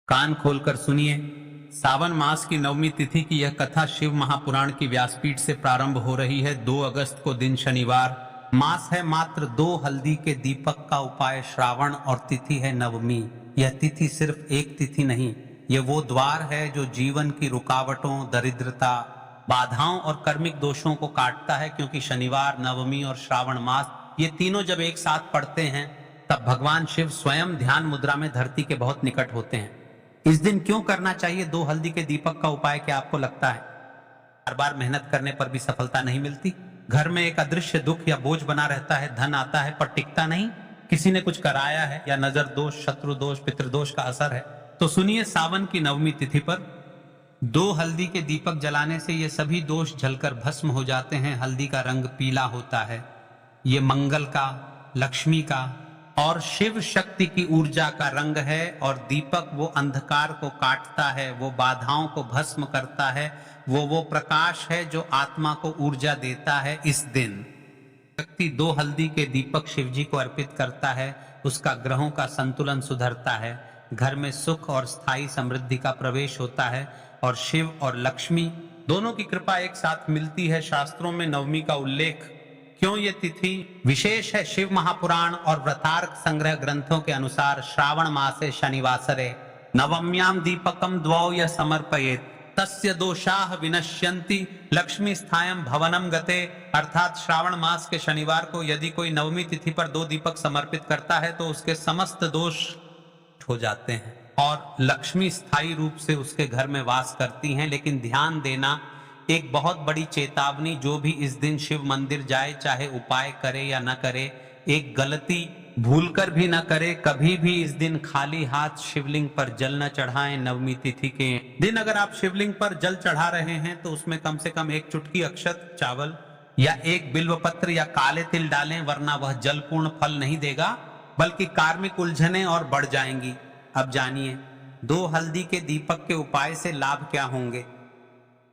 कान खोलकर सुनिए। सावन मास की नवमी तिथि की यह कथा शिव महापुराण की व्यासपीठ से प्रारंभ हो रही है। 2 अगस्त को दिन शनिवार, मास है मात्र 2 हल्दी के दीपक का उपाय श्रावण और तिथि है नवमी। यह तिथि सिर्फ एक तिथि नहीं, यह वो द्वार है जो जीवन की रुकावटों, दरिद्रता, बाधाओं और कर्मिक दोषों को काटता है। क्योंकि शनिवार, नवमी और श्रावण मास ये तीनों जब एक साथ पड़ते हैं तब भगवान शिव स्वयं ध्यान मुद्रा में धरती के बहुत निकट होते हैं। इस दिन क्यों करना चाहिए 2 हल्दी के दीपक का उपाय? क्या आपको लगता है बार बार मेहनत करने पर भी सफलता नहीं मिलती? घर में एक अदृश्य दुख या बोझ बना रहता है, धन आता है पर टिकता नहीं, किसी ने कुछ कराया है या नजर दोष, शत्रु दोष, पितृदोष का असर है? तो सुनिए, सावन की नवमी तिथि पर 2 हल्दी के दीपक जलाने से ये सभी दोष जलकर भस्म हो जाते हैं। हल्दी का रंग पीला होता है, ये मंगल का, लक्ष्मी का और शिव शक्ति की ऊर्जा का रंग है। और दीपक वो अंधकार को काटता है, वो बाधाओं को भस्म करता है, वो प्रकाश है जो आत्मा को ऊर्जा देता है। इस दिन व्यक्ति 2 हल्दी के दीपक शिव जी को अर्पित करता है, उसका ग्रहों का संतुलन सुधरता है, घर में सुख और स्थायी समृद्धि का प्रवेश होता है और शिव और लक्ष्मी दोनों की कृपा एक साथ मिलती है। शास्त्रों में नवमी का उल्लेख क्यों ये तिथि विशेष है? शिव महापुराण और व्रतार्क संग्रह ग्रंथों के अनुसार श्रावण मासे शनिवासरे नवम्याम दीपकम द्वौ य समर्पयेत तस्य दोषाः विनश्यन्ति लक्ष्मी स्थायम भवनम गते। अर्थात श्रावण मास के शनिवार को यदि कोई नवमी तिथि पर 2 दीपक समर्पित करता है तो उसके समस्त दोष हो जाते हैं और लक्ष्मी स्थायी रूप से उसके घर में वास करती हैं। लेकिन ध्यान देना, एक बहुत बड़ी चेतावनी, जो भी इस दिन शिव मंदिर जाए, चाहे उपाय करे या न करे, एक गलती भूलकर भी न करे। कभी भी इस दिन खाली हाथ शिवलिंग पर जल न चढ़ाएं। नवमी तिथि के दिन अगर आप शिवलिंग पर जल चढ़ा रहे हैं तो उसमें कम से कम 1 चुटकी अक्षत चावल या 1 बिल्वपत्र या काले तिल डालें, वरना वह जल पूर्ण फल नहीं देगा बल्कि कार्मिक उलझनें और बढ़ जाएंगी। अब जानिए 2 हल्दी के दीपक के उपाय से लाभ क्या होंगे।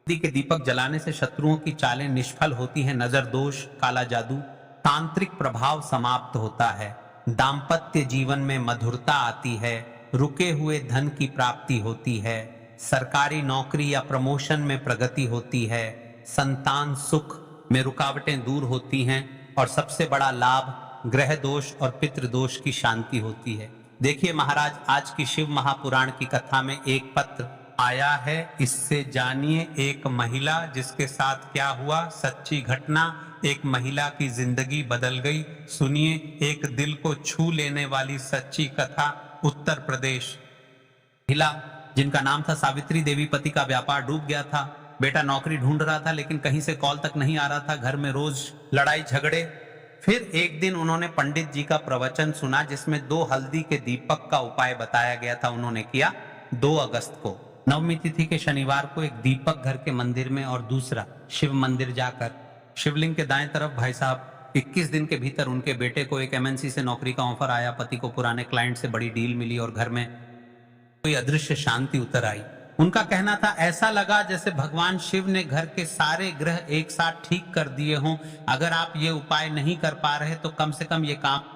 हल्दी के दीपक जलाने से शत्रुओं की चालें निष्फल होती हैं, नजर दोष, काला जादू, तांत्रिक प्रभाव समाप्त होता है, दाम्पत्य जीवन में मधुरता आती है, रुके हुए धन की प्राप्ति होती है, सरकारी नौकरी या प्रमोशन में प्रगति होती है, संतान सुख में रुकावटें दूर होती हैं और सबसे बड़ा लाभ ग्रह दोष और पितृदोष की शांति होती है। देखिए महाराज, आज की शिव महापुराण की कथा में एक पत्र आया है, इससे जानिए एक महिला जिसके साथ क्या हुआ। सच्ची घटना, एक महिला की जिंदगी बदल गई। सुनिए एक दिल को छू लेने वाली सच्ची कथा। उत्तर प्रदेश महिला जिनका नाम था सावित्री देवी, पति का व्यापार डूब गया था, बेटा नौकरी ढूंढ रहा था लेकिन कहीं से कॉल तक नहीं आ रहा था, घर में रोज लड़ाई झगड़े। फिर एक दिन उन्होंने पंडित जी का प्रवचन सुना जिसमें 2 हल्दी के दीपक का उपाय बताया गया था। उन्होंने किया 2 अगस्त को नवमी तिथि के शनिवार को एक दीपक घर के मंदिर में और दूसरा शिव मंदिर जाकर शिवलिंग के दाएं तरफ। भाई साहब 21 दिन के भीतर उनके बेटे को एक एमएनसी से नौकरी का ऑफर आया, पति को पुराने क्लाइंट से बड़ी डील मिली और घर में कोई अदृश्य शांति उतर आई। उनका कहना था ऐसा लगा जैसे भगवान शिव ने घर के सारे ग्रह एक साथ ठीक कर दिए हों। अगर आप ये उपाय नहीं कर पा रहे तो कम से कम ये काम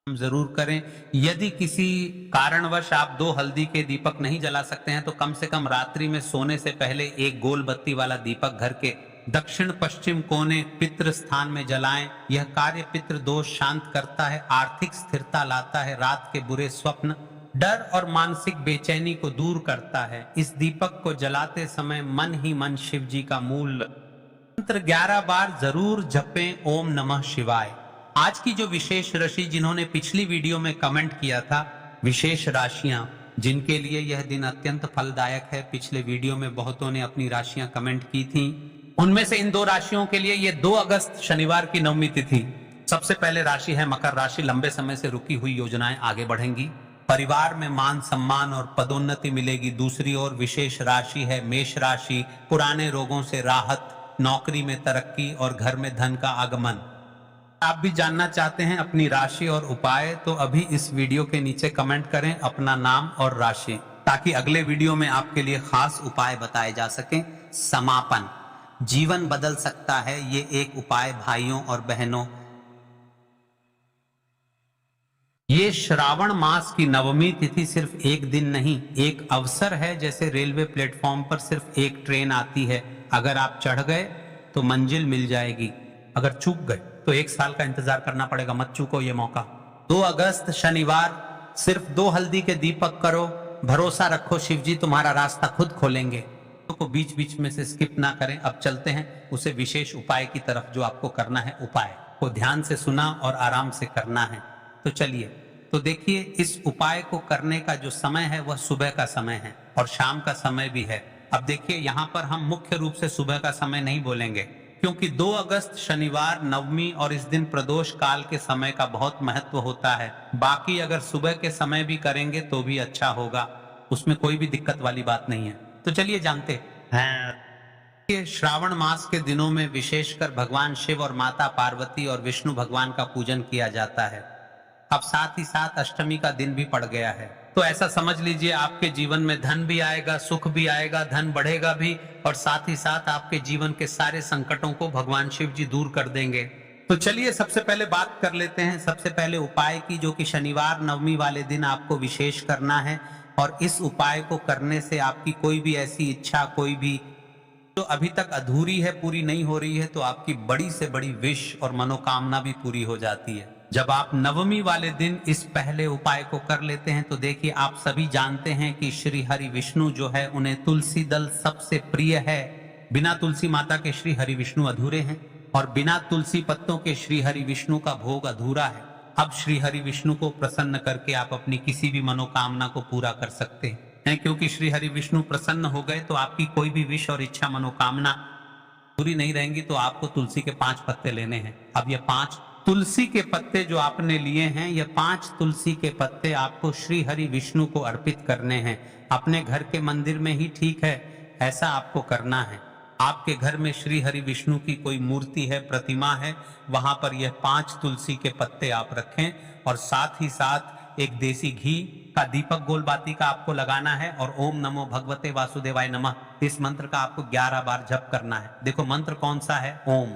जरूर करें। यदि किसी कारणवश आप 2 हल्दी के दीपक नहीं जला सकते हैं तो कम से कम रात्रि में सोने से पहले एक गोल बत्ती वाला दीपक घर के दक्षिण पश्चिम कोने पितृ स्थान में जलाएं। यह कार्य पितृ दोष शांत करता है, आर्थिक स्थिरता लाता है, रात के बुरे स्वप्न, डर और मानसिक बेचैनी को दूर करता है। इस दीपक को जलाते समय मन ही मन शिव जी का मूल मंत्र 11 बार जरूर जपें, ओम नमः शिवाय। आज की जो विशेष राशि, जिन्होंने पिछली वीडियो में कमेंट किया था, विशेष राशियां जिनके लिए यह दिन अत्यंत फलदायक है, पिछले वीडियो में बहुतों ने अपनी राशियां कमेंट की थी। उनमें से इन 2 राशियों के लिए यह 2 अगस्त शनिवार की नवमी तिथि। सबसे पहले राशि है मकर राशि। लंबे समय से रुकी हुई योजनाएं आगे बढ़ेंगी, परिवार में मान सम्मान और पदोन्नति मिलेगी। दूसरी ओर विशेष राशि है मेष राशि। पुराने रोगों से राहत, नौकरी में तरक्की और घर में धन का आगमन। आप भी जानना चाहते हैं अपनी राशि और उपाय, तो अभी इस वीडियो के नीचे कमेंट करें अपना नाम और राशि, ताकि अगले वीडियो में आपके लिए खास उपाय बताए जा सकें। समापन, जीवन बदल सकता है ये एक उपाय भाइयों और बहनों। ये श्रावण मास की नवमी तिथि सिर्फ एक दिन नहीं, एक अवसर है। जैसे रेलवे प्लेटफॉर्म पर सिर्फ एक ट्रेन आती है, अगर आप चढ़ गए तो मंजिल मिल जाएगी, अगर चूक गए तो 1 साल का इंतजार करना पड़ेगा। मत चूको ये मौका। 2 अगस्त शनिवार, सिर्फ 2 हल्दी के दीपक करो, भरोसा रखो शिव जी तुम्हारा रास्ता खुद खोलेंगे। तो बीच बीच में से स्किप ना करें। अब चलते हैं उसे विशेष उपाय की तरफ, जो आपको करना है। उपाय को ध्यान से सुना और आराम से करना है। तो चलिए, तो देखिए, इस उपाय को करने का जो समय है वह सुबह का समय है और शाम का समय भी है। अब देखिए, यहाँ पर हम मुख्य रूप से सुबह का समय नहीं बोलेंगे, क्योंकि 2 अगस्त शनिवार नवमी और इस दिन प्रदोष काल के समय का बहुत महत्व होता है। बाकी अगर सुबह के समय भी करेंगे तो भी अच्छा होगा, उसमें कोई भी दिक्कत वाली बात नहीं है। तो चलिए जानते हैं। श्रावण मास के दिनों में विशेषकर भगवान शिव और माता पार्वती और विष्णु भगवान का पूजन किया जाता है। अब साथ ही साथ अष्टमी का दिन भी पड़ गया है, तो ऐसा समझ लीजिए आपके जीवन में धन भी आएगा, सुख भी आएगा, धन बढ़ेगा भी, और साथ ही साथ आपके जीवन के सारे संकटों को भगवान शिव जी दूर कर देंगे। तो चलिए सबसे पहले बात कर लेते हैं सबसे पहले उपाय की, जो कि शनिवार नवमी वाले दिन आपको विशेष करना है। और इस उपाय को करने से आपकी कोई भी ऐसी इच्छा, कोई भी जो अभी तक अधूरी है, पूरी नहीं हो रही है, तो आपकी बड़ी से बड़ी विश और मनोकामना भी पूरी हो जाती है। जब आप नवमी वाले दिन इस पहले उपाय को कर लेते हैं, तो देखिए, आप सभी जानते हैं कि श्री हरि विष्णु जो है, उन्हें तुलसी दल सबसे प्रिय है। बिना तुलसी माता के श्री हरि विष्णु अधूरे हैं, और बिना तुलसी पत्तों के श्री हरि विष्णु का भोग अधूरा है। अब श्री हरि विष्णु को प्रसन्न करके आप अपनी किसी भी मनोकामना को पूरा कर सकते हैं, क्योंकि श्री हरि विष्णु प्रसन्न हो गए तो आपकी कोई भी विश और इच्छा, मनोकामना पूरी नहीं रहेंगी। तो आपको तुलसी के 5 पत्ते लेने हैं। अब ये 5 तुलसी के पत्ते जो आपने लिए हैं, ये 5 तुलसी के पत्ते आपको श्री हरि विष्णु को अर्पित करने हैं। अपने घर के मंदिर में ही ठीक है, ऐसा आपको करना है। आपके घर में श्री हरि विष्णु की कोई मूर्ति है, प्रतिमा है, वहां पर यह 5 तुलसी के पत्ते आप रखें, और साथ ही साथ एक देसी घी का दीपक गोलबाती का आपको लगाना है, और ओम नमो भगवते वासुदेवाय नमः, इस मंत्र का आपको 11 बार जप करना है। देखो मंत्र कौन सा है, ओम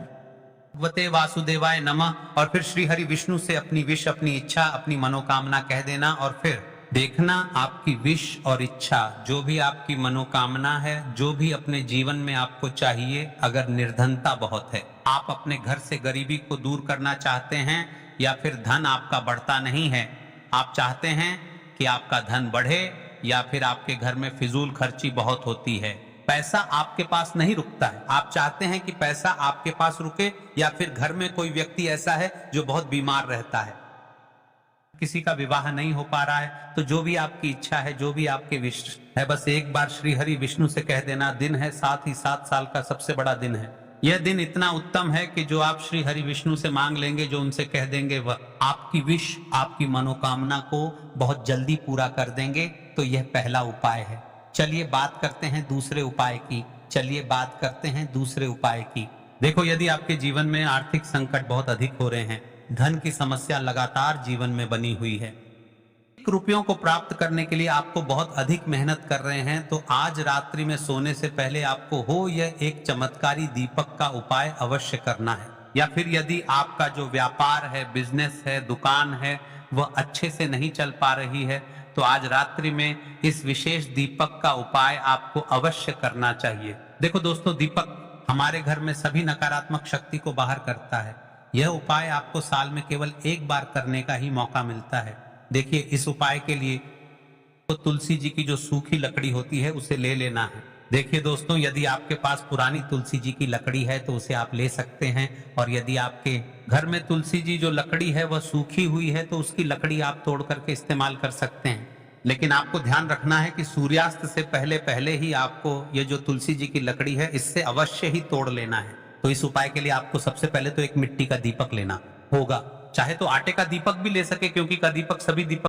भगवते वासुदेवाय नमः, और फिर श्री हरि विष्णु से अपनी विश, अपनी इच्छा, अपनी मनोकामना कह देना। और फिर देखना आपकी विश और इच्छा, जो भी आपकी मनोकामना है, जो भी अपने जीवन में आपको चाहिए, अगर निर्धनता बहुत है, आप अपने घर से गरीबी को दूर करना चाहते हैं, या फिर धन आपका बढ़ता नहीं है, आप चाहते हैं कि आपका धन बढ़े, या फिर आपके घर में फिजूल खर्ची बहुत होती है, पैसा आपके पास नहीं रुकता है, आप चाहते हैं कि पैसा आपके पास रुके, या फिर घर में कोई व्यक्ति ऐसा है जो बहुत बीमार रहता है, किसी का विवाह नहीं हो पा रहा है, तो जो भी आपकी इच्छा है, जो भी आपके विश है, बस एक बार श्री हरि विष्णु से कह देना। दिन है 7 ही 7 साल का सबसे बड़ा दिन है। यह दिन इतना उत्तम है कि जो आप श्री हरि विष्णु से मांग लेंगे, जो उनसे कह देंगे, वह आपकी विश, आपकी मनोकामना को बहुत जल्दी पूरा कर देंगे। तो यह पहला उपाय है। चलिए बात करते हैं दूसरे उपाय की। देखो, यदि आपके जीवन में आर्थिक संकट बहुत अधिक हो रहे हैं, धन की समस्या लगातार जीवन में बनी हुई है, रुपयों को प्राप्त करने के लिए आपको बहुत अधिक मेहनत कर रहे हैं, तो आज रात्रि में सोने से पहले आपको हो यह एक चमत्कारी दीपक का उपाय अवश्य करना है। या फिर यदि आपका जो व्यापार है, बिजनेस है, दुकान है, वह अच्छे से नहीं चल पा रही है, तो आज रात्रि में इस विशेष दीपक का उपाय आपको अवश्य करना चाहिए। देखो दोस्तों, दीपक हमारे घर में सभी नकारात्मक शक्ति को बाहर करता है। यह उपाय आपको साल में केवल एक बार करने का ही मौका मिलता है। देखिए, इस उपाय के लिए तो तुलसी जी की जो सूखी लकड़ी होती है उसे ले लेना है। देखिए दोस्तों, यदि आपके पास पुरानी तुलसी जी की लकड़ी है तो उसे आप ले सकते हैं, और यदि आपके घर में तुलसी जी जो लकड़ी है वह सूखी हुई है तो उसकी लकड़ी आप तोड़ करके इस्तेमाल कर सकते हैं। लेकिन आपको ध्यान रखना है कि सूर्यास्त से पहले पहले ही आपको ये जो तुलसी जी की लकड़ी है, इससे अवश्य ही तोड़ लेना है। तो इस उपाय के लिए आपको सबसे पहले तो एक मिट्टी का दीपक लेना होगा। चाहे तो आटे का दीपक भी ले सके, क्योंकि का दीपक सभी दीपक